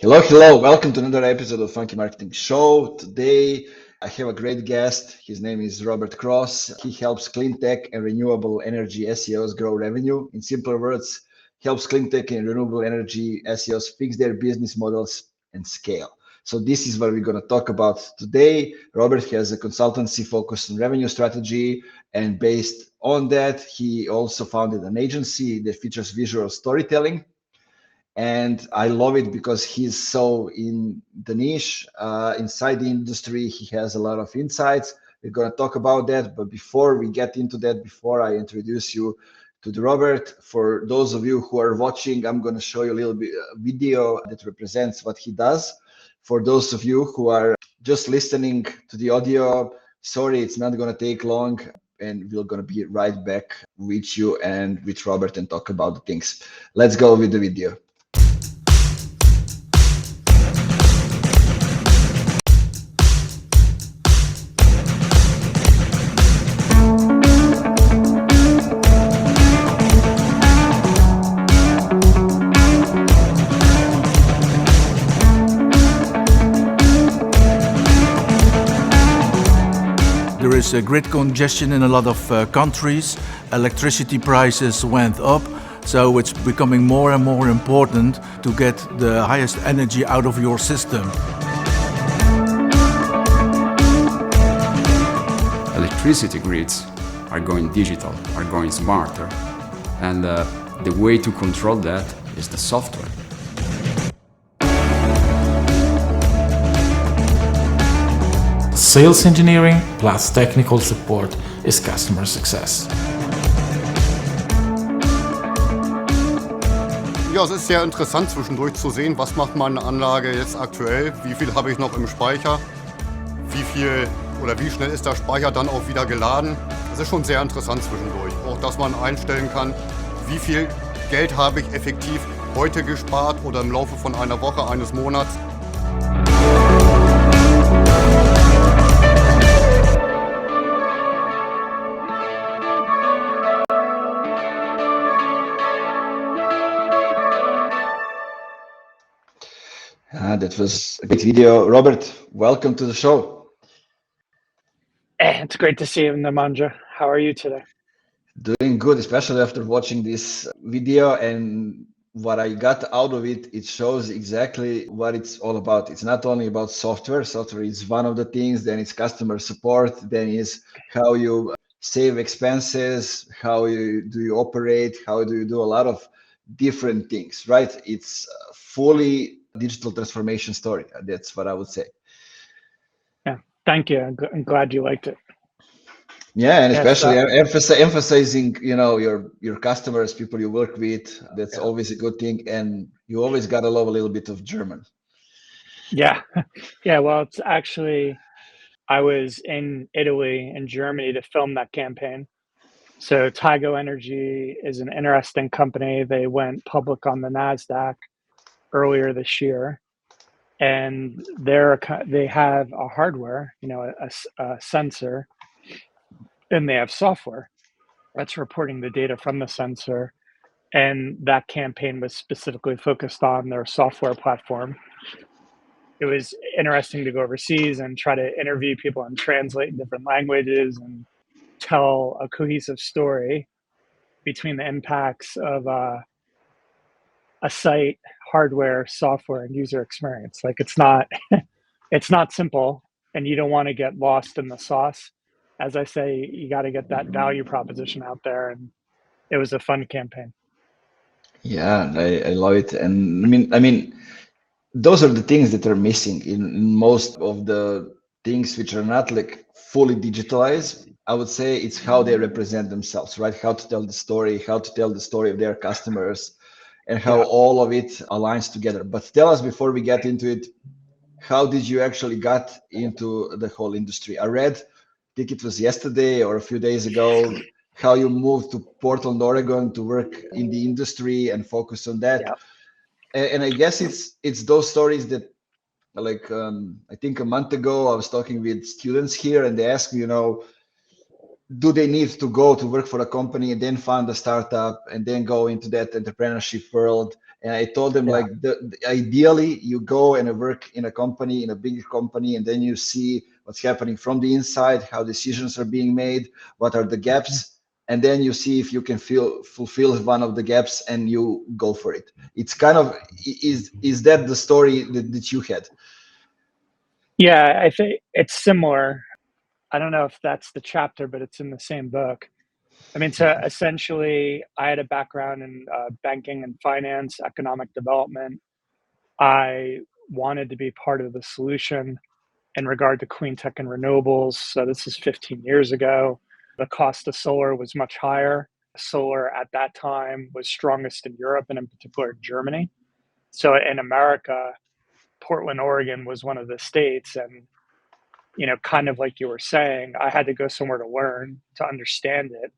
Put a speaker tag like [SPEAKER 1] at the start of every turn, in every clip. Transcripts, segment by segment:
[SPEAKER 1] Hello, hello. Welcome to another episode of Funky Marketing Show. Today, I have a great guest. His name is Robert Cross. He helps clean tech and renewable energy SEOs grow revenue. In simpler words, helps clean tech and renewable energy SEOs fix their business models and scale. So this is what we're going to talk about today. Robert has a consultancy focused on revenue strategy, and based on that, he also founded an agency that features visual storytelling. And I love it because he's so in the niche, inside the industry. He has a lot of insights. We're going to talk about that. But before we get into that, before I introduce you to the Robert, for those of you who are watching, I'm going to show you a little bit video that represents what he does. For those of you who are just listening to the audio, sorry, it's not going to take long. And we're going to be right back with you and with Robert and talk about the things. Let's go with the video.
[SPEAKER 2] There is a grid congestion in a lot of countries. Electricity prices went up, so it's becoming more and more important to get the highest energy out of your system.
[SPEAKER 3] Electricity grids are going digital, are going smarter, and the way to control that is the software.
[SPEAKER 4] Sales engineering plus technical support is customer success.
[SPEAKER 5] Ja, es ist sehr interessant zwischendurch zu sehen, was macht meine Anlage jetzt aktuell, wie viel habe ich noch im Speicher, wie viel oder wie schnell ist der Speicher dann auch wieder geladen. Es ist schon sehr interessant zwischendurch, auch dass man einstellen kann, wie viel Geld habe ich effektiv heute gespart oder im Laufe von einer Woche, eines Monats.
[SPEAKER 1] That was a great video. Robert, welcome to the show.
[SPEAKER 6] It's great to see you, Nemanja. How are you today?
[SPEAKER 1] Doing good, especially after watching this video, and what I got out of it, it shows exactly what it's all about. It's not only about software. Software is one of the things, then it's customer support, then is how you save expenses, how do you operate, how do you do a lot of different things, right? It's fully digital transformation story. That's what I would say.
[SPEAKER 6] Yeah, thank you. I'm glad you liked it.
[SPEAKER 1] Yeah, and
[SPEAKER 6] Yes,
[SPEAKER 1] especially emphasizing, your customers, people you work with. That's always a good thing, and you always gotta love a little bit of German.
[SPEAKER 6] Yeah, yeah. Well, it's actually, I was in Italy and Germany to film that campaign. So Tigo Energy is an interesting company. They went public on the NASDAQ earlier this year, and they have a hardware, a sensor, and they have software that's reporting the data from the sensor. And that campaign was specifically focused on their software platform. It was interesting to go overseas and try to interview people and translate in different languages and tell a cohesive story between the impacts of a site, hardware, software, and user experience. Like it's not simple, and you don't want to get lost in the sauce. As I say, you got to get that value proposition out there, and it was a fun campaign.
[SPEAKER 1] Yeah, I love it, and I mean, those are the things that are missing in most of the things which are not like fully digitalized. I would say it's how they represent themselves, right? How to tell the story, how to tell the story of their customers, and how all of it aligns together. But tell us before we get into it, how did you actually got into the whole industry? I read, I think it was yesterday or a few days ago, how you moved to Portland, Oregon to work in the industry and focus on that.
[SPEAKER 6] Yeah.
[SPEAKER 1] And I guess it's those stories that, like, I think a month ago I was talking with students here, and they asked me, do they need to go to work for a company and then found a startup and then go into that entrepreneurship world? And I told them, like, ideally you go and work in a company, in a bigger company, and then you see what's happening from the inside, how decisions are being made, what are the gaps, and then you see if you can fulfill one of the gaps and you go for it. It's kind of, is that the story that you had?
[SPEAKER 6] Yeah, I think it's similar. I don't know if that's the chapter, but it's in the same book. I mean, so essentially, I had a background in banking and finance, economic development. I wanted to be part of the solution in regard to clean tech and renewables. So this is 15 years ago. The cost of solar was much higher. Solar at that time was strongest in Europe and in particular Germany. So in America, Portland, Oregon was one of the states. And, you know, kind of like you were saying, I had to go somewhere to learn, to understand it.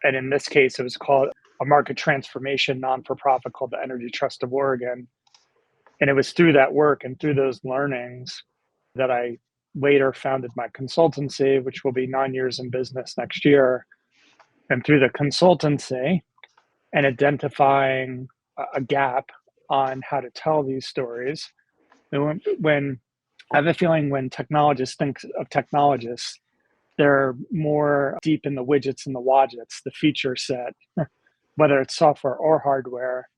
[SPEAKER 6] And in this case, it was called a market transformation non-for-profit called the Energy Trust of Oregon. And it was through that work and through those learnings that I later founded my consultancy, which will be 9 years in business next year. And through the consultancy and identifying a gap on how to tell these stories, when I have a feeling when technologists think of technologists, they're more deep in the widgets and the wadgets, the feature set, whether it's software or hardware.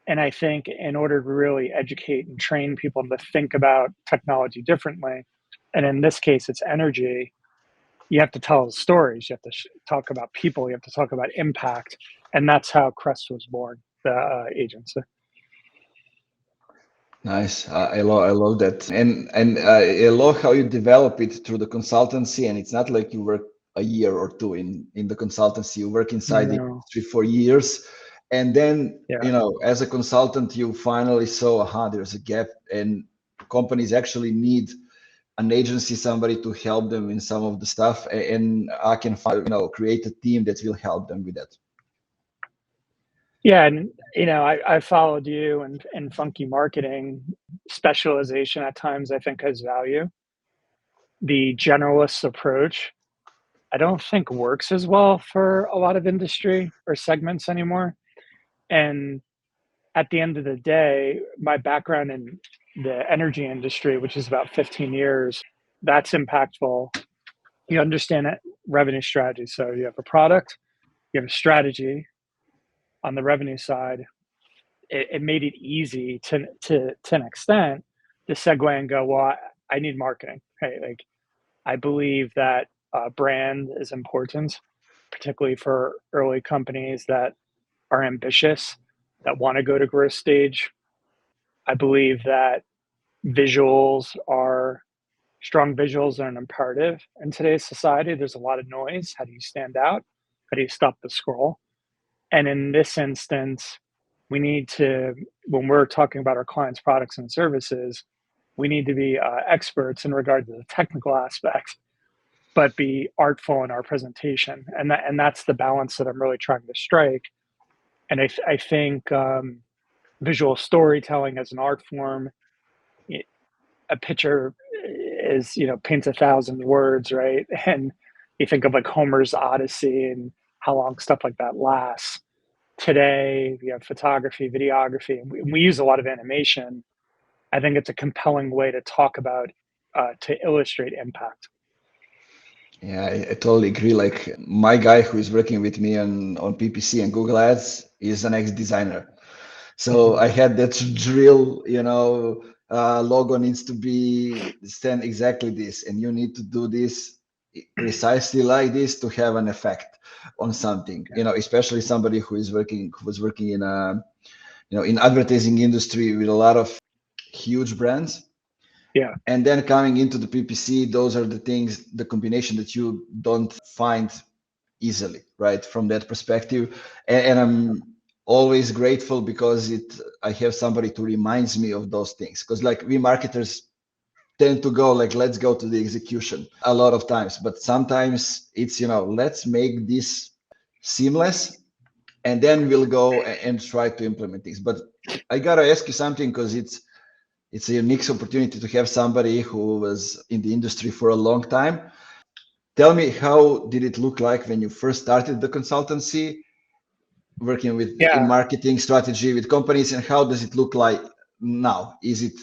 [SPEAKER 6] And I think in order to really educate and train people to think about technology differently, and in this case, it's energy, you have to tell stories. You have to talk about people. You have to talk about impact. And that's how Crest was born, the agency.
[SPEAKER 1] Nice. I love that. And I love how you develop it through the consultancy. And it's not like you work a year or two in the consultancy. You work inside the industry for years. And then, you know, as a consultant, you finally saw, there's a gap, and companies actually need an agency, somebody to help them in some of the stuff. And I can find, you know, create a team that will help them with that.
[SPEAKER 6] Yeah, and you know, I followed you and funky marketing. Specialization at times I think has value. The generalist approach, I don't think works as well for a lot of industry or segments anymore. And at the end of the day, my background in the energy industry, which is about 15 years, that's impactful. You understand it, revenue strategy. So you have a product, you have a strategy on the revenue side. It made it easy to an extent to segue and go, well, I need marketing, right? Like, I believe that brand is important, particularly for early companies that are ambitious, that want to go to growth stage. I believe that strong visuals are an imperative in today's society. There's a lot of noise. How do you stand out? How do you stop the scroll? And in this instance, we need to, when we're talking about our clients' products and services, we need to be experts in regard to the technical aspects, but be artful in our presentation. And that's the balance that I'm really trying to strike. And I think visual storytelling as an art form, a picture is, you know, paints 1,000 words, right? And you think of like Homer's Odyssey and how long stuff like that lasts. Today, we have photography, videography, and we use a lot of animation. I think it's a compelling way to talk about, to illustrate impact.
[SPEAKER 1] Yeah, I totally agree. Like, my guy who is working with me on PPC and Google Ads is an ex-designer. So I had that drill, you know, logo needs to be stand exactly this, and you need to do this precisely like this to have an effect on something. You know, especially somebody who was working in a, you know, in advertising industry with a lot of huge brands.
[SPEAKER 6] Yeah.
[SPEAKER 1] And then coming into the PPC, those are the things, the combination that you don't find easily, right? From that perspective. And I'm always grateful because I have somebody to reminds me of those things. Because like we marketers tend to go like, let's go to the execution a lot of times. But sometimes it's, you know, let's make this seamless and then we'll go and try to implement things. But I gotta ask you something, because it's a unique opportunity to have somebody who was in the industry for a long time. Tell me, how did it look like when you first started the consultancy, working with in
[SPEAKER 6] Yeah,
[SPEAKER 1] marketing strategy with companies, and how does it look like now? Is it,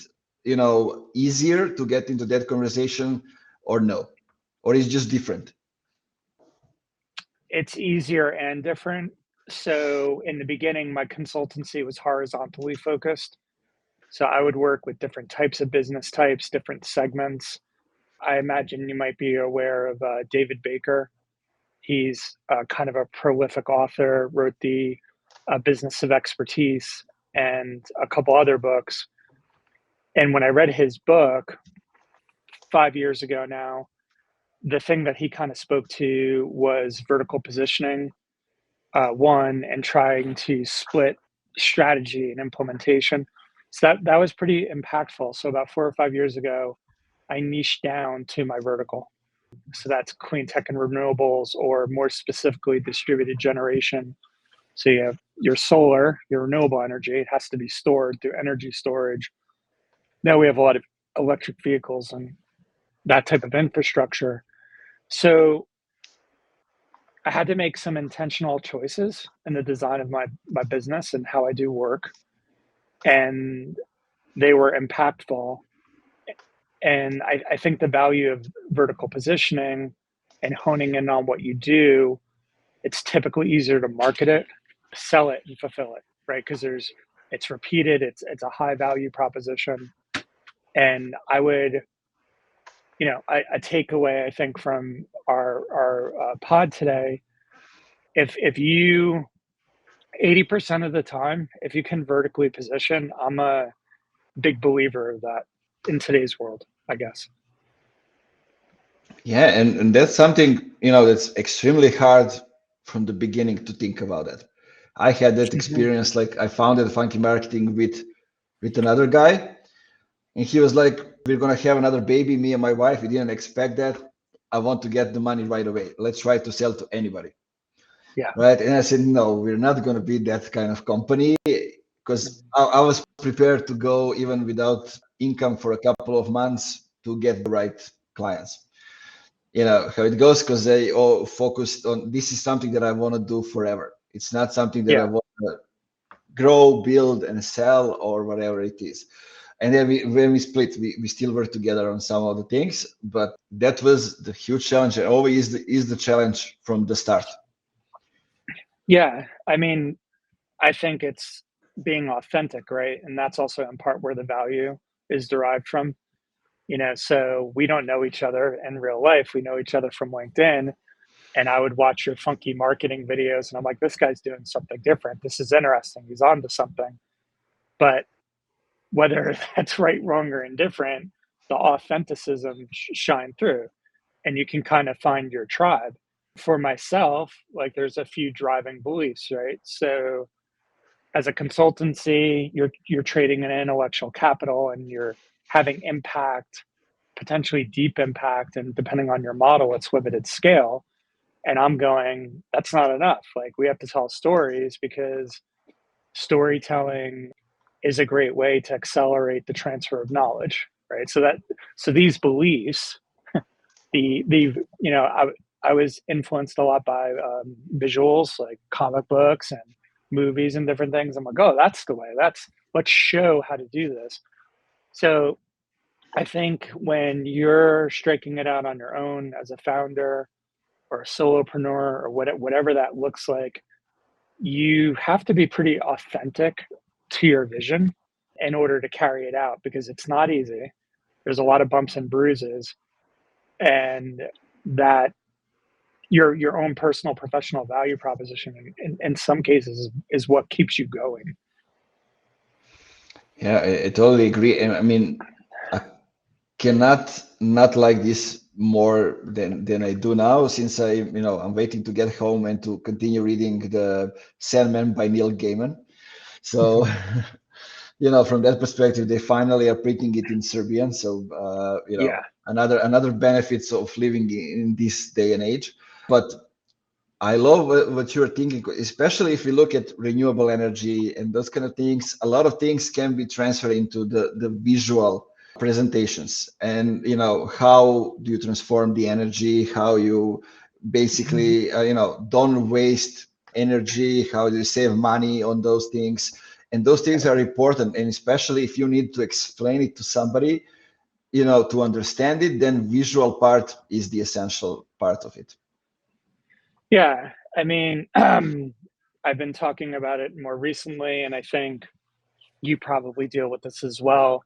[SPEAKER 1] easier to get into that conversation, or no? Or is it just different?
[SPEAKER 6] it's easier and different. So in the beginning, my consultancy was horizontally focused. So I would work with different types of business types, different segments. I imagine you might be aware of David Baker. He's kind of a prolific author, wrote the Business of Expertise and a couple other books. And when I read his book 5 years ago now, the thing that he kind of spoke to was vertical positioning, one, and trying to split strategy and implementation. So that was pretty impactful. So about 4 or 5 years ago, I niched down to my vertical. So that's clean tech and renewables, or more specifically, distributed generation. So you have your solar, your renewable energy. It has to be stored through energy storage. Now we have a lot of electric vehicles and that type of infrastructure. So I had to make some intentional choices in the design of my business and how I do work, and they were impactful. And I think the value of vertical positioning and honing in on what you do, it's typically easier to market it, sell it, and fulfill it, right? Because it's repeated, it's a high value proposition. And I would, a takeaway I think from our pod today, if you 80% of the time, if you can vertically position, I'm a big believer of that in today's world, I guess.
[SPEAKER 1] Yeah, and that's something, that's extremely hard from the beginning to think about it. I had that experience. Like, I founded Funky Marketing with another guy, and he was like, "We're gonna have another baby, me and my wife. We didn't expect that. I want to get the money right away. Let's try to sell to anybody."
[SPEAKER 6] Yeah.
[SPEAKER 1] Right. And I said, "No, we're not gonna be that kind of company," because I was prepared to go even without income for a couple of months to get the right clients. You know how it goes, because they all focused on, this is something that I want to do forever. It's not something that I
[SPEAKER 6] Yeah.
[SPEAKER 1] want to grow, build, and sell, or whatever it is. And then when we split, we still work together on some of the things, but that was the huge challenge, and always is the challenge from the start.
[SPEAKER 6] Yeah. I mean, I think it's being authentic, right? And that's also in part where the value is derived from. So we don't know each other in real life. We know each other from LinkedIn. And I would watch your funky marketing videos and I'm like, this guy's doing something different. This is interesting. He's on to something. But whether that's right, wrong, or indifferent, the authenticism shine through and you can kind of find your tribe. For myself, like there's a few driving beliefs, right? So as a consultancy, you're trading an intellectual capital and you're having impact, potentially deep impact, and depending on your model, it's limited scale. And I'm going, that's not enough. Like we have to tell stories because storytelling is a great way to accelerate the transfer of knowledge, right? So these beliefs, I was influenced a lot by visuals like comic books and movies and different things. I'm like, oh, that's the way. Let's show how to do this. So I think when you're striking it out on your own as a founder or a solopreneur or whatever that looks like, you have to be pretty authentic to your vision in order to carry it out because it's not easy. There's a lot of bumps and bruises, and that your own personal professional value proposition in some cases is what keeps you going.
[SPEAKER 1] Yeah, I totally agree. And I mean, I cannot not like this more than I do now, since I'm waiting to get home and to continue reading the Sandman by Neil Gaiman. So, from that perspective, they finally are printing it in Serbian. So,
[SPEAKER 6] Yeah.
[SPEAKER 1] another benefits of living in this day and age. But I love what you're thinking, especially if you look at renewable energy and those kind of things. A lot of things can be transferred into the visual presentations, and how do you transform the energy, how you basically don't waste energy, how do you save money on those things. And those things are important, and especially if you need to explain it to somebody, to understand it, then visual part is the essential part of it.
[SPEAKER 6] Yeah, I mean, I've been talking about it more recently, and I think you probably deal with this as well.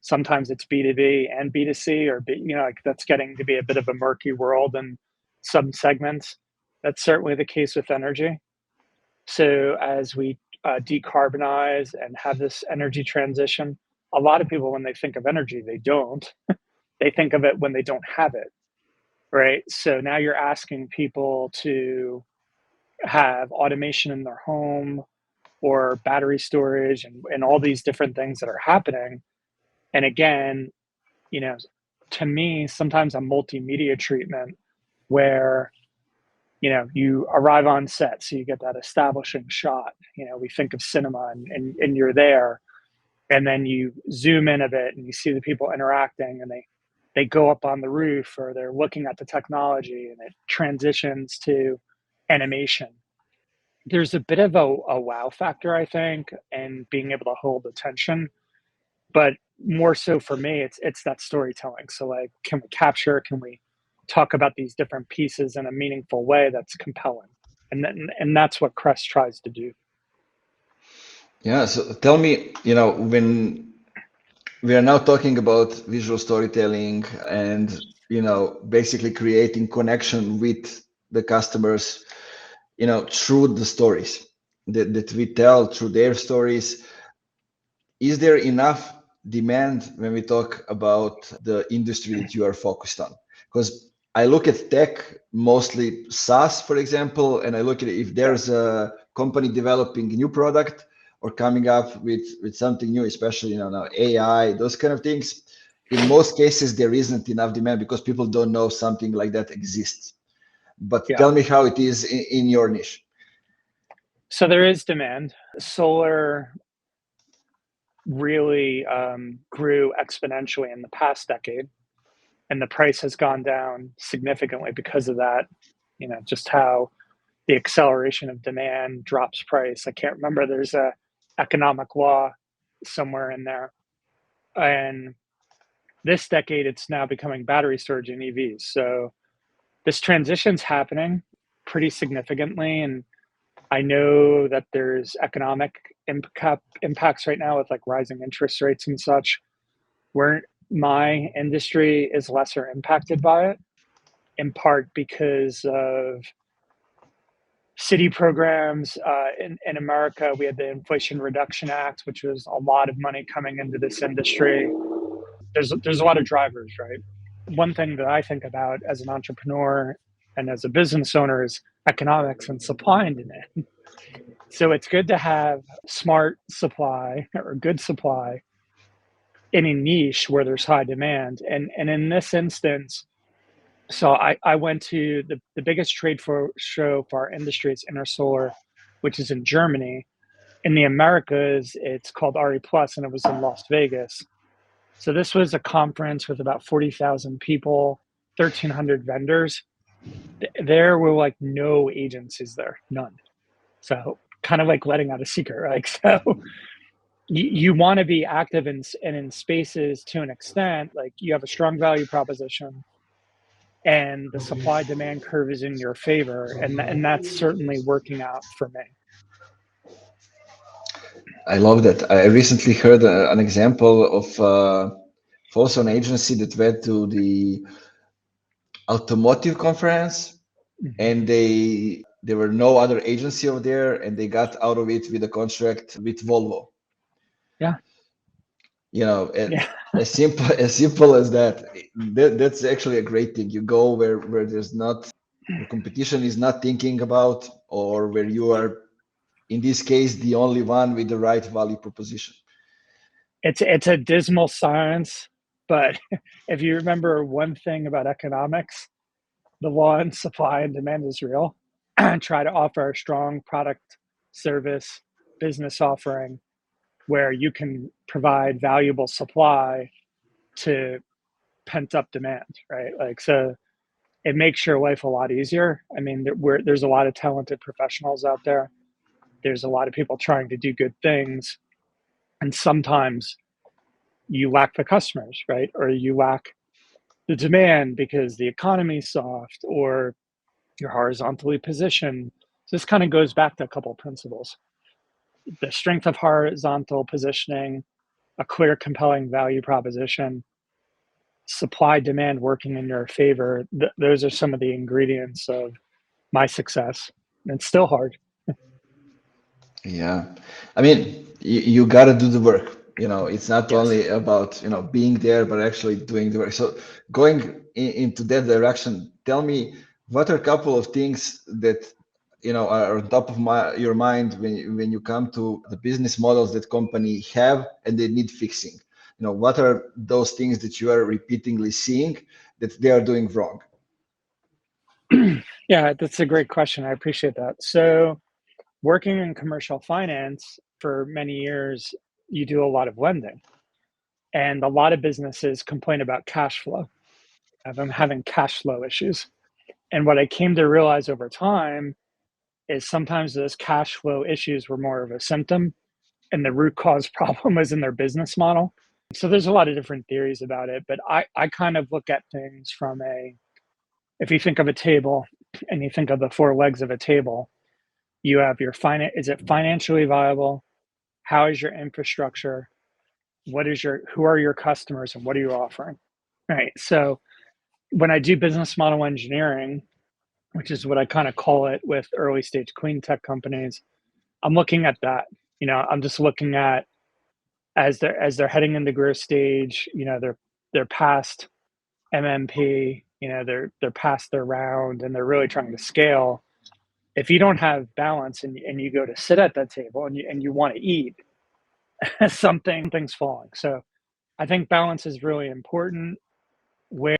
[SPEAKER 6] Sometimes it's B2B and B2C, or like that's getting to be a bit of a murky world in some segments. That's certainly the case with energy. So as we decarbonize and have this energy transition, a lot of people, when they think of energy, they don't. They think of it when they don't have it, right? So now you're asking people to have automation in their home or battery storage and all these different things that are happening. And again, to me, sometimes a multimedia treatment where, you arrive on set, so you get that establishing shot. We think of cinema and you're there, and then you zoom in a bit and you see the people interacting, and they go up on the roof, or they're looking at the technology, and it transitions to animation. There's a bit of a wow factor, I think, and being able to hold attention. But more so for me, it's that storytelling. So like, can we talk about these different pieces in a meaningful way that's compelling? And that's what Crest tries to do.
[SPEAKER 1] Yeah, so tell me, when we are now talking about visual storytelling and, basically creating connection with the customers, through the stories that we tell, through their stories. Is there enough demand when we talk about the industry that you are focused on? Because I look at tech, mostly SaaS, for example, and I look at if there's a company developing a new product or coming up with something new, especially now AI, those kind of things. In most cases, there isn't enough demand because people don't know something like that exists. But tell me how it is in your niche.
[SPEAKER 6] So there is demand. Solar really grew exponentially in the past decade, and the price has gone down significantly because of that. Just how the acceleration of demand drops price. I can't remember. There's a economic law somewhere in there. And this decade, it's now becoming battery storage and EVs. So this transition's happening pretty significantly. And I know that there's economic impacts right now with like rising interest rates and such, where my industry is lesser impacted by it, in part because of city programs. In America, we had the Inflation Reduction Act, which was a lot of money coming into this industry. There's a lot of drivers, right? One thing that I think about as an entrepreneur and as a business owner is economics and supply and demand. So it's good to have smart supply or good supply in a niche where there's high demand. And in this instance, so I went to the biggest trade show for our industry is Intersolar, which is in Germany. In the Americas, it's called RE Plus, and it was in Las Vegas. So this was a conference with about 40,000 people, 1,300 vendors. There were like no agencies there, none. So kind of like letting out a secret, right? So you want to be active in spaces to an extent, like you have a strong value proposition and the supply demand curve is in your favor. And that's certainly working out for me.
[SPEAKER 1] I love that. I recently heard an example of also an agency that went to the automotive conference, and there were no other agency over there, and they got out of it with a contract with Volvo.
[SPEAKER 6] Yeah.
[SPEAKER 1] As simple as that. That's actually a great thing. You go where there's not, the competition is not thinking about, or where you are, in this case, the only one with the right value proposition.
[SPEAKER 6] It's a dismal science, but if you remember one thing about economics, the law and supply and demand is real. Try to offer a strong product, service, business offering where you can provide valuable supply to pent up demand, right? Like, so it makes your life a lot easier. I mean, there's a lot of talented professionals out there. There's a lot of people trying to do good things. And sometimes you lack the customers, right? Or you lack the demand because the economy's soft or you're horizontally positioned. So this kind of goes back to a couple of principles. The strength of horizontal positioning, a clear, compelling value proposition, supply demand working in your favor. Those are some of the ingredients of my success. And it's still hard.
[SPEAKER 1] Yeah. I mean, you got to do the work. It's not
[SPEAKER 6] Yes.
[SPEAKER 1] only about, being there, but actually doing the work. So going into that direction, tell me, what are a couple of things that, are on top of your mind when you come to the business models that company have and they need fixing? What are those things that you are repeatedly seeing that they are doing wrong?
[SPEAKER 6] Yeah, that's a great question. I appreciate that. So working in commercial finance for many years, you do a lot of lending. And a lot of businesses complain about cash flow, of them having cash flow issues. And what I came to realize over time is sometimes those cash flow issues were more of a symptom and the root cause problem was in their business model. So there's a lot of different theories about it, but I kind of look at things from if you think of a table and you think of the four legs of a table, you have your is it financially viable? How is your infrastructure? Who are your customers and what are you offering? Right. So when I do business model engineering, which is what I kind of call it with early stage clean tech companies, I'm looking at that. I'm just looking at as they're heading into growth stage, they're past MMP, they're past their round and they're really trying to scale. If you don't have balance and you go to sit at that table and you want to eat, something's falling. So I think balance is really important. Where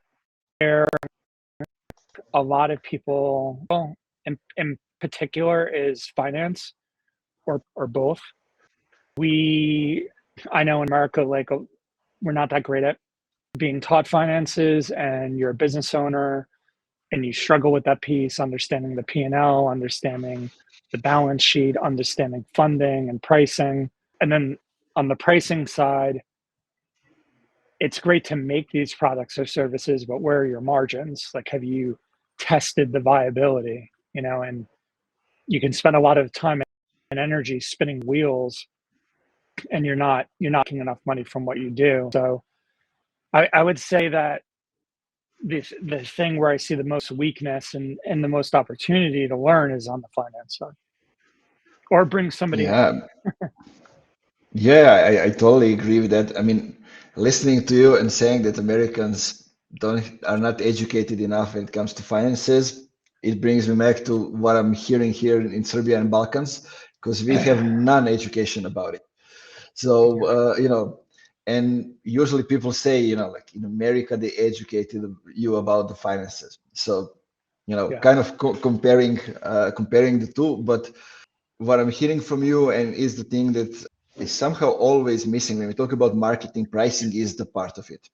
[SPEAKER 6] a lot of people, well, in particular, is finance or both. I know in America, like we're not that great at being taught finances, and you're a business owner and you struggle with that piece, understanding the P&L, understanding the balance sheet, understanding funding and pricing. And then on the pricing side, it's great to make these products or services, but where are your margins? Like, have you tested the viability? And you can spend a lot of time and energy spinning wheels, and you're not making enough money from what you do. So I would say that the thing where I see the most weakness and the most opportunity to learn is on the finance side, or bring somebody in.
[SPEAKER 1] Yeah. Yeah, I totally agree with that. I mean, listening to you and saying that Americans are not educated enough when it comes to finances, it brings me back to what I'm hearing here in Serbia and Balkans, because we have none education about it. So, and usually people say, like in America, they educated you about the finances. So, kind of comparing the two. But what I'm hearing from you and is the thing that is somehow always missing when we talk about marketing. Pricing is the part of it,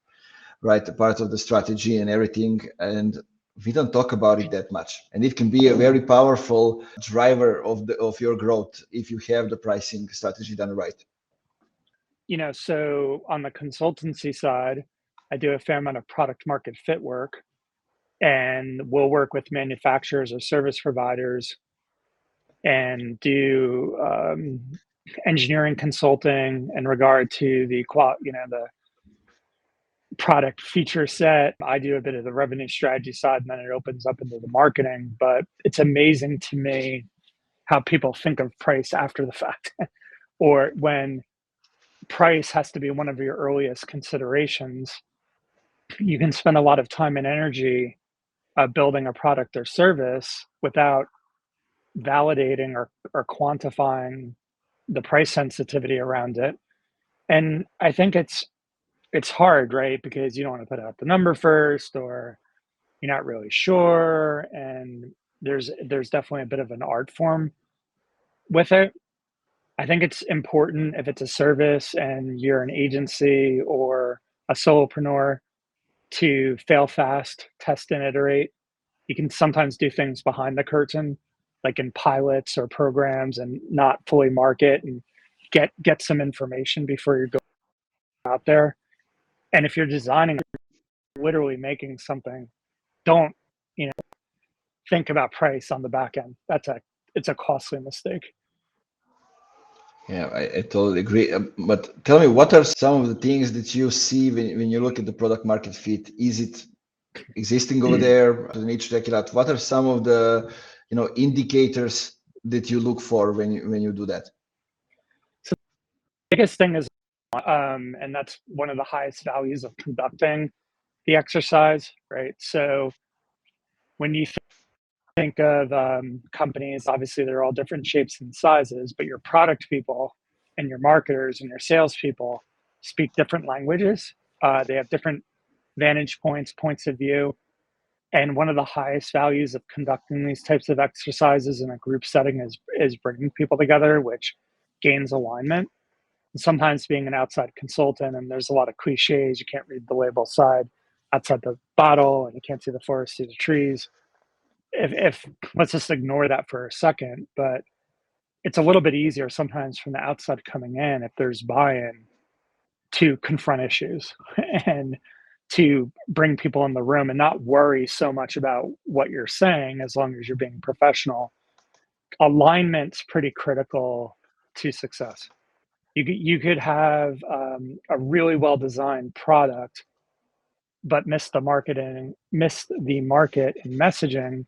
[SPEAKER 1] right? The part of the strategy and everything. And we don't talk about it that much. And it can be a very powerful driver of your growth if you have the pricing strategy done right.
[SPEAKER 6] So on the consultancy side, I do a fair amount of product market fit work, and we'll work with manufacturers or service providers and do engineering consulting in regard to the product feature set. I do a bit of the revenue strategy side, and then it opens up into the marketing. But it's amazing to me how people think of price after the fact, or when price has to be one of your earliest considerations. You can spend a lot of time and energy building a product or service without validating or quantifying the price sensitivity around it. And I think it's hard, right? Because you don't want to put out the number first, or you're not really sure. And there's definitely a bit of an art form with it. I think it's important if it's a service and you're an agency or a solopreneur to fail fast, test and iterate. You can sometimes do things behind the curtain, like in pilots or programs, and not fully market and get some information before you go out there. And if you're designing, literally making something, don't, think about price on the back end. It's a costly mistake.
[SPEAKER 1] Yeah, I totally agree. But tell me, what are some of the things that you see when you look at the product market fit? Is it existing over there? Do you need to check it out? What are some of the indicators that you look for when you do that?
[SPEAKER 6] So the biggest thing is, and that's one of the highest values of conducting the exercise, right? So when you think of companies, obviously they're all different shapes and sizes, but your product people and your marketers and your salespeople speak different languages. They have different vantage points of view. And one of the highest values of conducting these types of exercises in a group setting is bringing people together, which gains alignment. And sometimes being an outside consultant, and there's a lot of cliches, you can't read the label side outside the bottle, and you can't see the forest through the trees. If let's just ignore that for a second, but it's a little bit easier sometimes from the outside coming in, if there's buy-in, to confront issues and to bring people in the room and not worry so much about what you're saying, as long as you're being professional. Alignment's pretty critical to success. You could have a really well-designed product, but miss the market in messaging,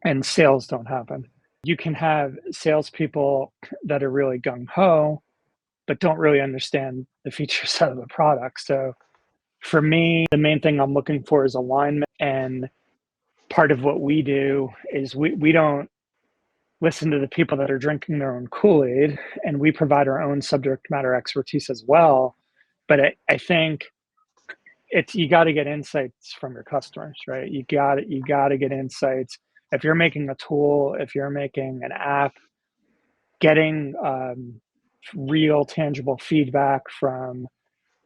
[SPEAKER 6] and sales don't happen. You can have salespeople that are really gung-ho, but don't really understand the feature set of the product. So for me, the main thing I'm looking for is alignment. And part of what we do is we don't listen to the people that are drinking their own Kool-Aid, and we provide our own subject matter expertise as well. But I think you got to get insights from your customers, right? You got to get insights. If you're making a tool, if you're making an app, getting real tangible feedback from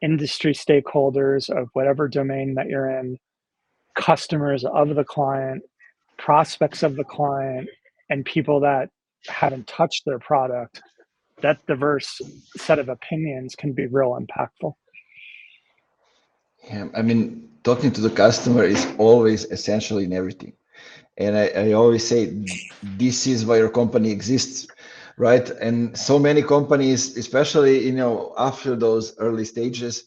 [SPEAKER 6] industry stakeholders of whatever domain that you're in, customers of the client, prospects of the client, and people that haven't touched their product, that diverse set of opinions can be real impactful.
[SPEAKER 1] Yeah, I mean, talking to the customer is always essential in everything. And I always say, this is why your company exists, right? And so many companies, especially, after those early stages,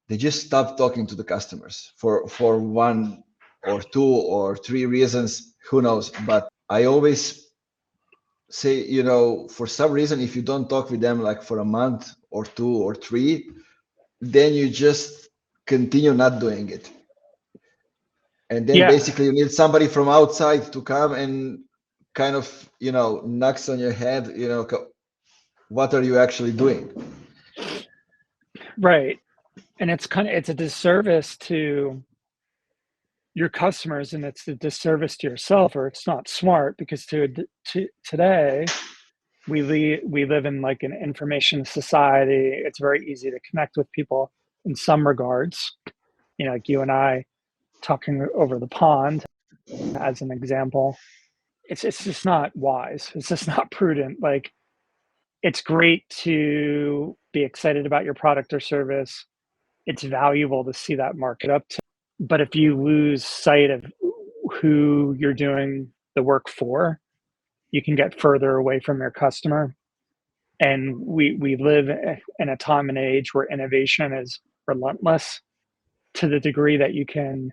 [SPEAKER 1] they just stop talking to the customers for one or two or three reasons, who knows? But I always say, for some reason, if you don't talk with them like for a month or two or three, then you just continue not doing it. And then basically you need somebody from outside to come and kind of, knocks on your head, what are you actually doing?
[SPEAKER 6] Right. And it's a disservice to your customers, and it's a disservice to yourself, or it's not smart, because today we live in like an information society. It's very easy to connect with people in some regards, like you and I talking over the pond as an example. It's just not wise. It's just not prudent. Like, it's great to be excited about your product or service. It's valuable to see that market up to, but if you lose sight of who you're doing the work for, you can get further away from your customer. And we live in a time and age where innovation is relentless, to the degree that you can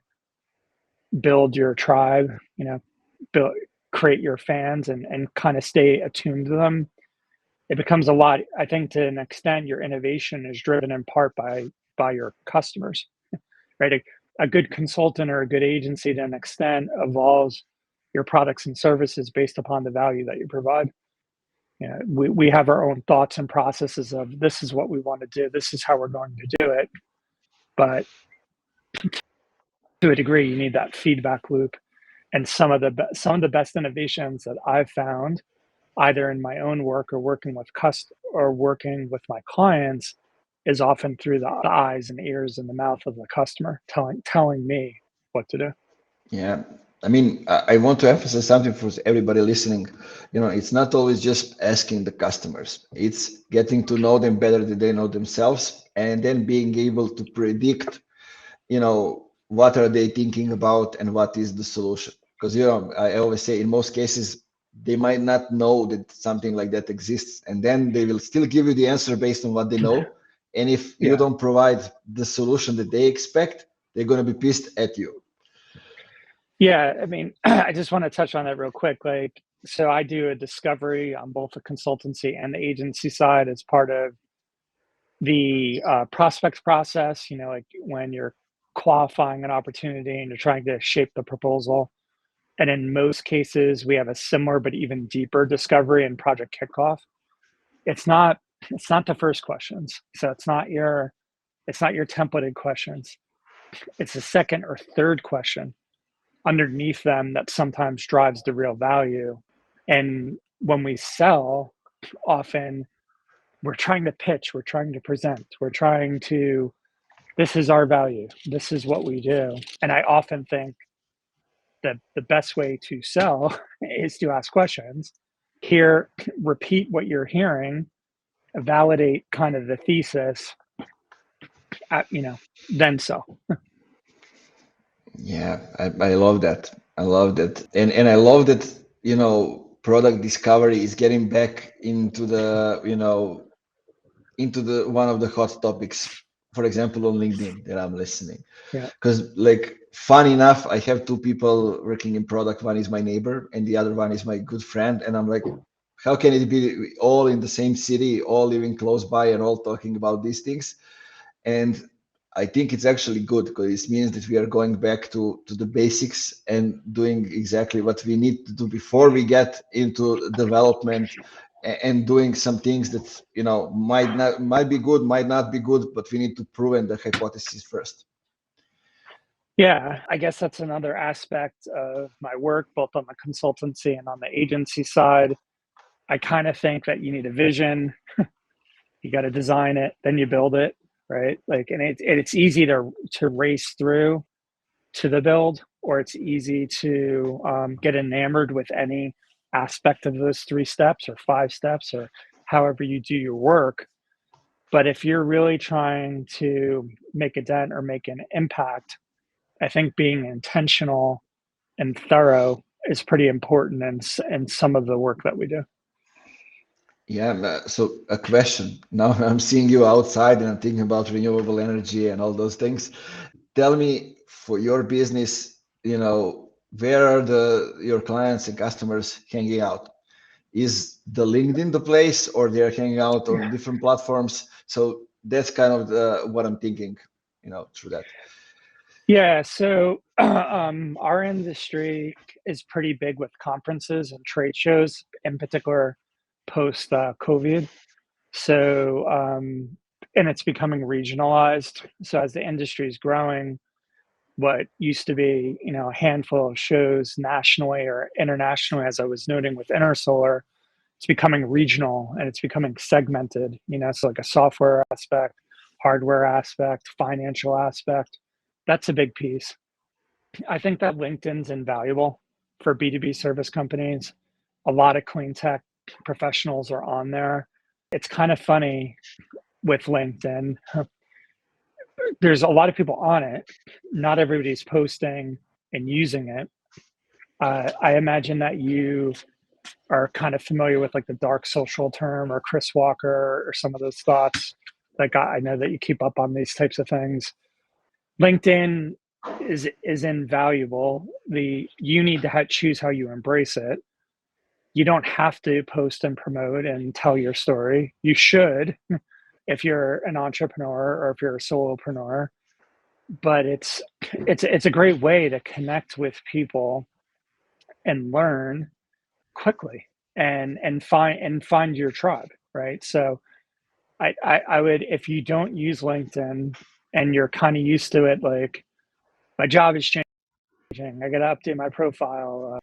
[SPEAKER 6] build your tribe, create your fans, and kind of stay attuned to them. It becomes a lot, I think, to an extent, your innovation is driven in part by your customers, right? A good consultant or a good agency, to an extent, evolves your products and services based upon the value that you provide. We have our own thoughts and processes of, this is what we want to do, this is how we're going to do it. But to a degree, you need that feedback loop. And some of the best innovations that I've found, either in my own work or working with my clients, is often through the eyes and ears and the mouth of the customer telling me what to do.
[SPEAKER 1] Yeah. I mean, I want to emphasize something for everybody listening. It's not always just asking the customers. It's getting to know them better than they know themselves, and then being able to predict, what are they thinking about and what is the solution. Because, I always say in most cases, they might not know that something like that exists, and then they will still give you the answer based on what they know. And if you don't provide the solution that they expect, they're going to be pissed at you.
[SPEAKER 6] Yeah, I mean, I just want to touch on that real quick. So I do a discovery on both the consultancy and the agency side as part of the prospects process, like when you're qualifying an opportunity and you're trying to shape the proposal. And in most cases, we have a similar but even deeper discovery and project kickoff. It's not the first questions. So it's not your templated questions. It's the second or third question underneath them that sometimes drives the real value. And when we sell, often we're trying to pitch, we're trying to present, this is our value, this is what we do. And I often think that the best way to sell is to ask questions, repeat what you're hearing, validate kind of the thesis, then sell.
[SPEAKER 1] Yeah, I love that. I love that. And I love that, product discovery is getting back into the, into the one of the hot topics, for example, on LinkedIn that I'm listening.
[SPEAKER 6] Yeah.
[SPEAKER 1] Because fun enough, I have two people working in product. One is my neighbor and the other one is my good friend. And I'm like, how can it be all in the same city, all living close by and all talking about these things? And I think it's actually good because it means that we are going back to the basics and doing exactly what we need to do before we get into development and doing some things that might be good, might not be good, but we need to prove the hypothesis first.
[SPEAKER 6] Yeah, I guess that's another aspect of my work, both on the consultancy and on the agency side. I kind of think that you need a vision. You got to design it, then you build it, right? And it's easy to race through to the build, or it's easy to get enamored with any aspect of those 3 steps or 5 steps or however you do your work. But if you're really trying to make a dent or make an impact, I think being intentional and thorough is pretty important in some of the work that we do.
[SPEAKER 1] Yeah, so a question. Now I'm seeing you outside and I'm thinking about renewable energy and all those things. Tell me, for your business, where are your clients and customers hanging out? Is the LinkedIn the place, or they're hanging out on different platforms? So that's kind of what I'm thinking, through that.
[SPEAKER 6] Yeah, so our industry is pretty big with conferences and trade shows, in particular post COVID. So, and it's becoming regionalized. So as the industry is growing, what used to be, a handful of shows nationally or internationally, as I was noting with Intersolar, it's becoming regional and it's becoming segmented, so like a software aspect, hardware aspect, financial aspect. That's a big piece. I think that LinkedIn's invaluable for B2B service companies. A lot of clean tech professionals are on there. It's kind of funny with LinkedIn. There's a lot of people on it. Not everybody's posting and using it. I imagine that you are kind of familiar with the dark social term or Chris Walker or some of those thoughts. I know that you keep up on these types of things. LinkedIn is invaluable. You need to choose how you embrace it. You don't have to post and promote and tell your story. You should, if you're an entrepreneur or if you're a solopreneur. But it's a great way to connect with people and learn quickly and find your tribe, right? So I would, if you don't use LinkedIn and you're kind of used to it, like my job is changing, I got to update my profile.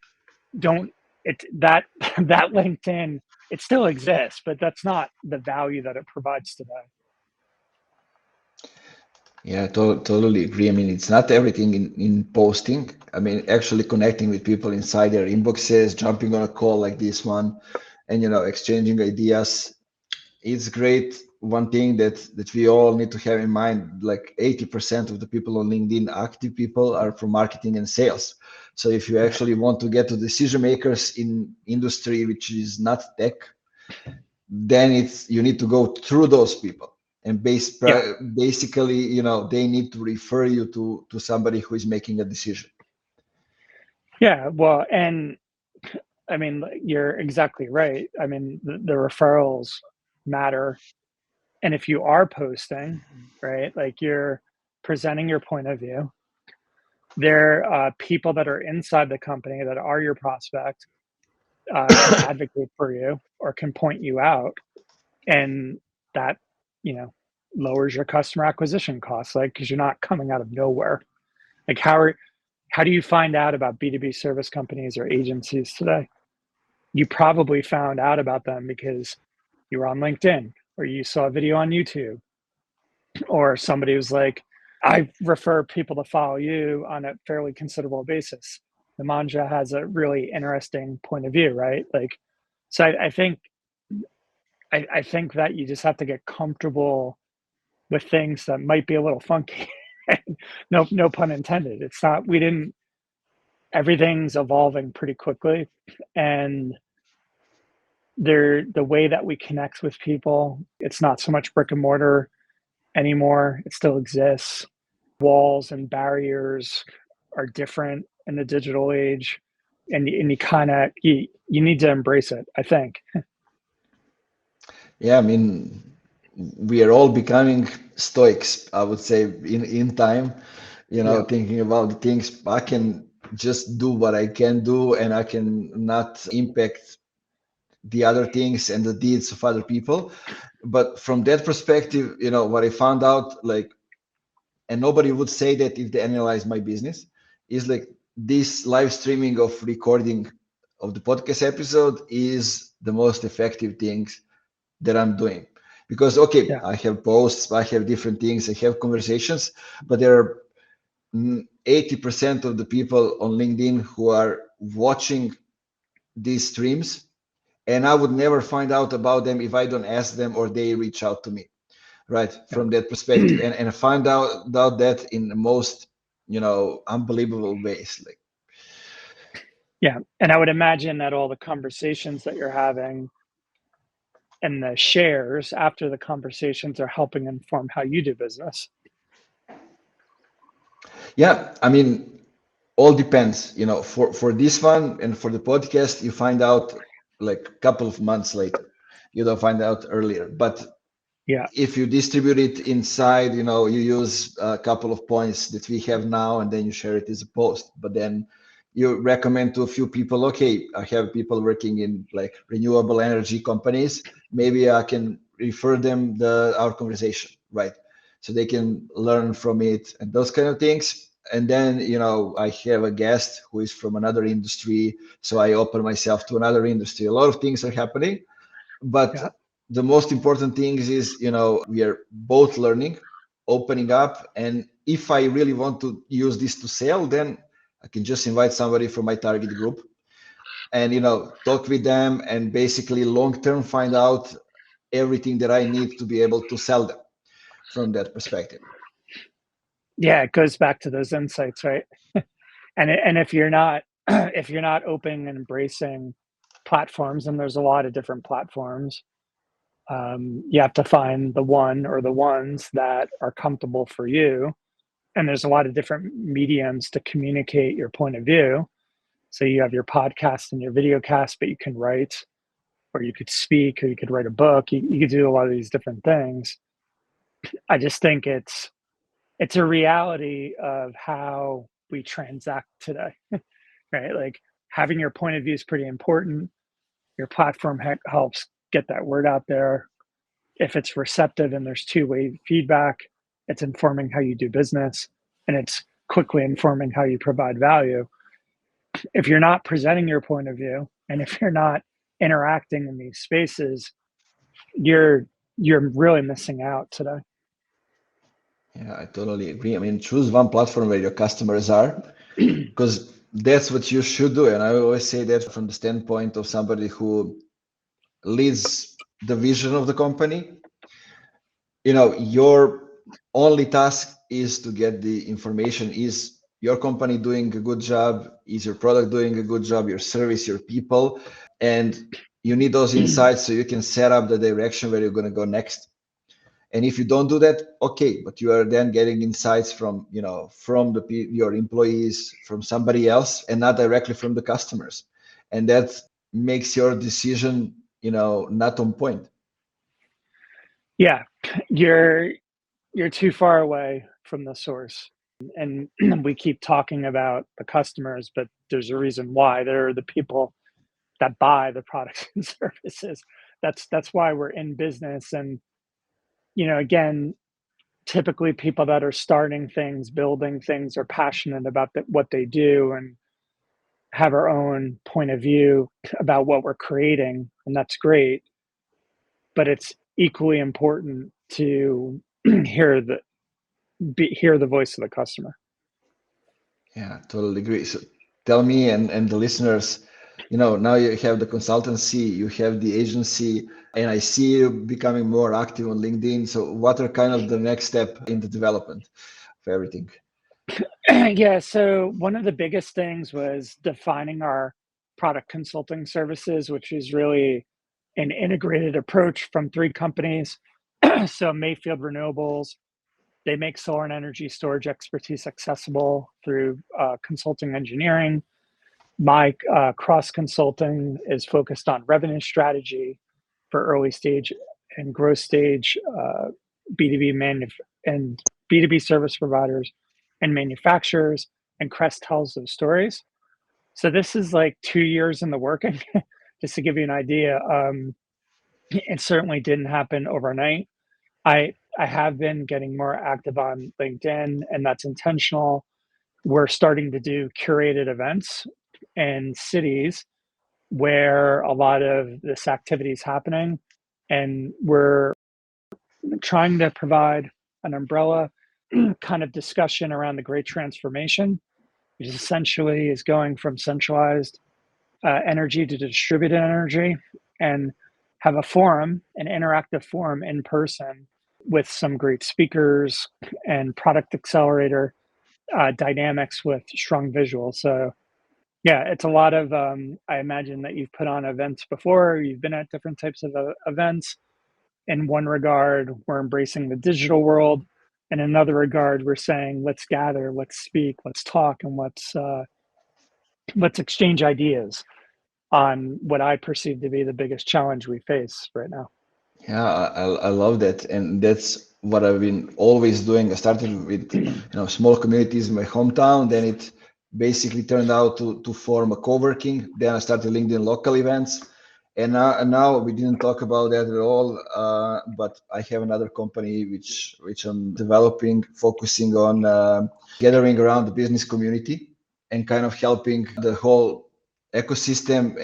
[SPEAKER 6] That LinkedIn, it still exists, but that's not the value that it provides today.
[SPEAKER 1] Yeah, totally agree. I mean, it's not everything in posting. I mean, actually connecting with people inside their inboxes, jumping on a call like this one, and exchanging ideas. It's great. One thing that we all need to have in mind, like 80% of the people on LinkedIn, active people, are from marketing and sales. So if you actually want to get to decision makers in industry which is not tech, then you need to go through those people, and
[SPEAKER 6] Yeah.
[SPEAKER 1] basically they need to refer you to somebody who is making a decision.
[SPEAKER 6] Yeah. Well, and I mean, you're exactly right. I mean, the referrals matter. And if you are posting, right, like you're presenting your point of view, there are people that are inside the company that are your prospect, can advocate for you or can point you out. And that, you know, lowers your customer acquisition costs, like, because you're not coming out of nowhere. Like, how do you find out about B2B service companies or agencies today? You probably found out about them because you were on LinkedIn or you saw a video on YouTube, or somebody was like, I refer people to follow you on a fairly considerable basis. The Manja has a really interesting point of view, right? Like, so I think that you just have to get comfortable with things that might be a little funky. No pun intended. It's not, we didn't, everything's evolving pretty quickly. And the way that we connect with people, it's not so much brick and mortar anymore. It still exists. Walls and barriers are different in the digital age, and you kind of you need to embrace it, I think.
[SPEAKER 1] Yeah, I mean, we are all becoming stoics, I would say, in time,
[SPEAKER 6] Yeah.
[SPEAKER 1] thinking about the things. I can just do what I can do, and I can not impact the other things and the deeds of other people. But from that perspective, what I found out, like, and nobody would say that if they analyze my business, is like this live streaming of recording of the podcast episode is the most effective things that I'm doing. Because okay,
[SPEAKER 6] Yeah.
[SPEAKER 1] I have posts, I have different things, I have conversations, but there are 80% of the people on LinkedIn who are watching these streams, and I would never find out about them if I don't ask them or they reach out to me, right? From that perspective, and find out that in the most unbelievable ways. Like,
[SPEAKER 6] Yeah. And I would imagine that all the conversations that you're having and the shares after the conversations are helping inform how you do business.
[SPEAKER 1] yeah, I mean, all depends. For this one and for the podcast, you find out like a couple of months later. You don't find out earlier. But
[SPEAKER 6] Yeah.
[SPEAKER 1] if you distribute it inside, you use a couple of points that we have now, and then you share it as a post. But then you recommend to a few people, okay, I have people working in like renewable energy companies. Maybe I can refer them our conversation, right? So they can learn from it and those kind of things. And then, I have a guest who is from another industry. So I open myself to another industry. A lot of things are happening, but
[SPEAKER 6] Yeah.
[SPEAKER 1] the most important thing is we are both learning, opening up, and if I really want to use this to sell, then I can just invite somebody from my target group and talk with them, and basically long term find out everything that I need to be able to sell them from that perspective.
[SPEAKER 6] Yeah. It goes back to those insights, right? And if you're not if you're not open and embracing platforms, and there's a lot of different platforms, you have to find the one or the ones that are comfortable for you. And there's a lot of different mediums to communicate your point of view. So you have your podcast and your video cast, but you can write, or you could speak, or you could write a book. You could do a lot of these different things. I just think it's a reality of how we transact today, right? Like, having your point of view is pretty important. Your platform helps get that word out there. If it's receptive and there's two-way feedback, it's informing how you do business, and it's quickly informing how you provide value. If you're not presenting your point of view, and if you're not interacting in these spaces, you're really missing out today.
[SPEAKER 1] Yeah, I totally agree. I mean, choose one platform where your customers are, because that's what you should do. And I always say that from the standpoint of somebody who leads the vision of the company. Your only task is to get the information. Is your company doing a good job? Is your product doing a good job? Your service, your people? And you need those insights so you can set up the direction where you're going to go next. And if you don't do that, okay, but you are then getting insights from your employees, from somebody else, and not directly from the customers. And that makes your decision not on point.
[SPEAKER 6] Yeah, you're too far away from the source. And we keep talking about the customers, but there's a reason why. They're the people that buy the products and services. That's why we're in business. And again, typically people that are starting things, building things, are passionate about what they do and have our own point of view about what we're creating, and that's great. But it's equally important to hear the voice of the customer.
[SPEAKER 1] Yeah, totally agree. So tell me and the listeners, now you have the consultancy, you have the agency, and I see you becoming more active on LinkedIn. So what are kind of the next step in the development of everything?
[SPEAKER 6] Yeah, so one of the biggest things was defining our product consulting services, which is really an integrated approach from 3 companies. So Mayfield Renewables, they make solar and energy storage expertise accessible through consulting engineering. My cross consulting is focused on revenue strategy for early stage and growth stage B2B and B2B service providers and manufacturers, and Crest tells those stories. So this is like 2 years in the working, just to give you an idea. It certainly didn't happen overnight. I have been getting more active on LinkedIn, and that's intentional. We're starting to do curated events in cities where a lot of this activity is happening, and we're trying to provide an umbrella kind of discussion around the great transformation, which essentially is going from centralized energy to distributed energy, and have a forum, an interactive forum in person with some great speakers and product accelerator dynamics with strong visuals. So yeah, it's a lot of, I imagine that you've put on events before, you've been at different types of events. In one regard, we're embracing the digital world. In another regard, we're saying, let's gather, let's speak, let's talk, and let's exchange ideas on what I perceive to be the biggest challenge we face right now.
[SPEAKER 1] Yeah, I love that, and that's what I've been always doing. I started with small communities in my hometown, then it basically turned out to form a co-working. Then I started LinkedIn local events, and now we didn't talk about that at all. But I have another company which I'm developing, focusing on gathering around the business community and kind of helping the whole ecosystem,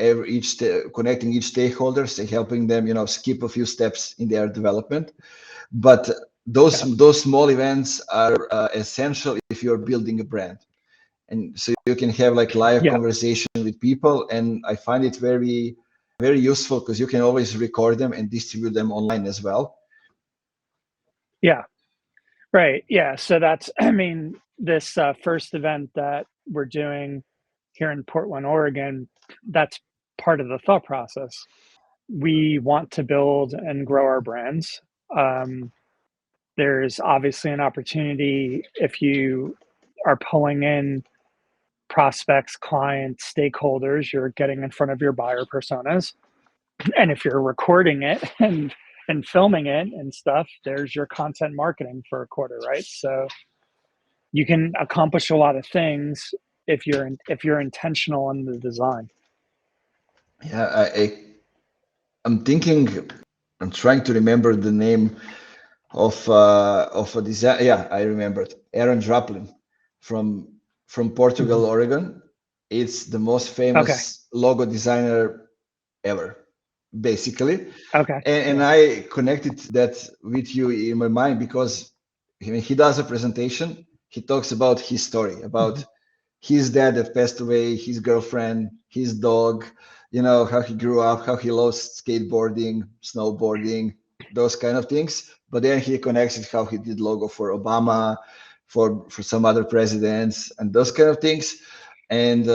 [SPEAKER 1] connecting each stakeholders and helping them skip a few steps in their development. But those small events are essential if you're building a brand, and so you can have like live conversation with people. And I find it very, very useful because you can always record them and distribute them online as well.
[SPEAKER 6] Yeah, right. Yeah, so that's, this first event that we're doing here in Portland, Oregon, that's part of the thought process. We want to build and grow our brands. There's obviously an opportunity if you are pulling in prospects, clients, stakeholders, you're getting in front of your buyer personas. And if you're recording it and filming it and stuff, there's your content marketing for a quarter, right? So you can accomplish a lot of things if you're intentional in the design.
[SPEAKER 1] Yeah, I'm thinking, I'm trying to remember the name of a design. Yeah, I remembered. Aaron Draplin from Portugal, Oregon. It's the most famous logo designer ever, basically.
[SPEAKER 6] Okay.
[SPEAKER 1] And I connected that with you in my mind because when he does a presentation, he talks about his story, about his dad that passed away, his girlfriend, his dog, how he grew up, how he lost skateboarding, snowboarding, those kind of things. But then he connects it how he did logo for Obama, for some other presidents, and those kind of things. And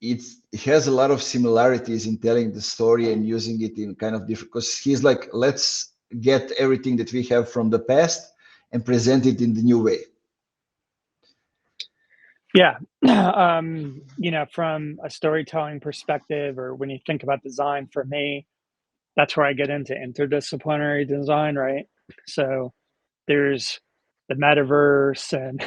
[SPEAKER 1] it has a lot of similarities in telling the story and using it in kind of different, because he's like, let's get everything that we have from the past and present it in the new way.
[SPEAKER 6] Yeah. From a storytelling perspective, or when you think about design, for me, that's where I get into interdisciplinary design, right? So there's the metaverse and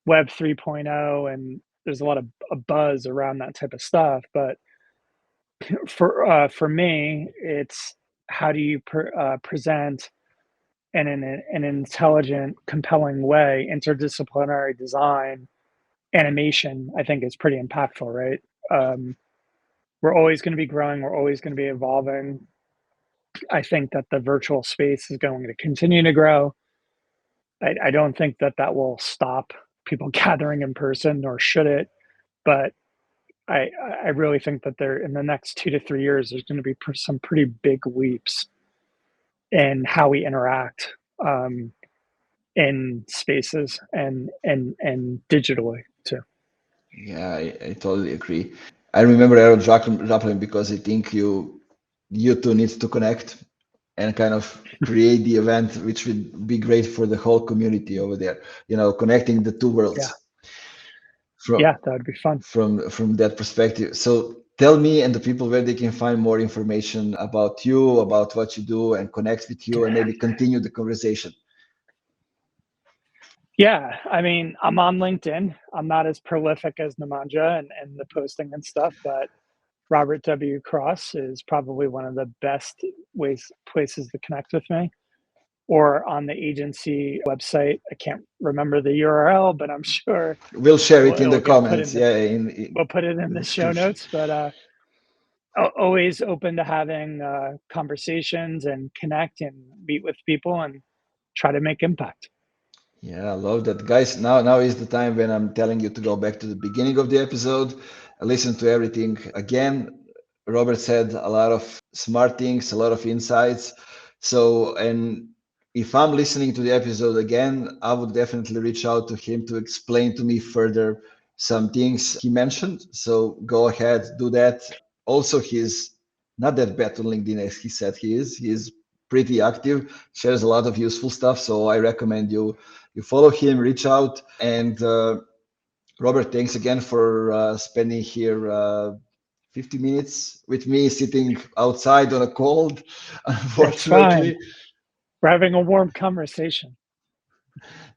[SPEAKER 6] Web 3.0, and there's a lot of a buzz around that type of stuff. But for me, it's how do you present in an intelligent, compelling way interdisciplinary design. Animation, I think, is pretty impactful, right? We're always going to be growing. We're always going to be evolving. I think that the virtual space is going to continue to grow. I don't think that will stop people gathering in person, nor should it. But I really think that there, in the next 2 to 3 years, there's going to be some pretty big leaps in how we interact in spaces and digitally too.
[SPEAKER 1] Yeah, I totally agree. I remember Aaron Joplin because I think you two need to connect and kind of create the event, which would be great for the whole community over there. Connecting the two worlds.
[SPEAKER 6] Yeah, that would be fun.
[SPEAKER 1] From that perspective. So tell me and the people where they can find more information about you, about what you do, and connect with you, and maybe continue the conversation.
[SPEAKER 6] Yeah, I mean, I'm on LinkedIn. I'm not as prolific as Nemanja and the posting and stuff, but Robert W. Cross is probably one of the best places to connect with me. Or on the agency website. I can't remember the URL, but I'm sure
[SPEAKER 1] we'll share it in the comments.
[SPEAKER 6] We'll put it in the show notes. But always open to having conversations and connect and meet with people and try to make impact.
[SPEAKER 1] Yeah, I love that, guys. Now is the time when I'm telling you to go back to the beginning of the episode, listen to everything again. Robert said a lot of smart things, a lot of insights. So, and if I'm listening to the episode again, I would definitely reach out to him to explain to me further some things he mentioned. So go ahead, do that. Also, he's not that bad on LinkedIn as he said he is. He's pretty active, shares a lot of useful stuff. So I recommend you follow him, reach out. And Robert, thanks again for spending here 50 minutes with me sitting outside on a cold, unfortunately.
[SPEAKER 6] That's fine. We're having a warm conversation.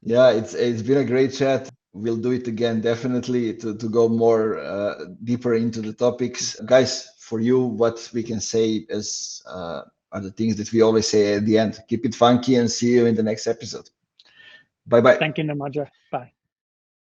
[SPEAKER 1] Yeah, it's been a great chat. We'll do it again, definitely, to go more deeper into the topics. Guys, for you, what we can say is are the things that we always say at the end. Keep it funky and see you in the next episode. Bye-bye.
[SPEAKER 6] Thank you, Nemanja. Bye.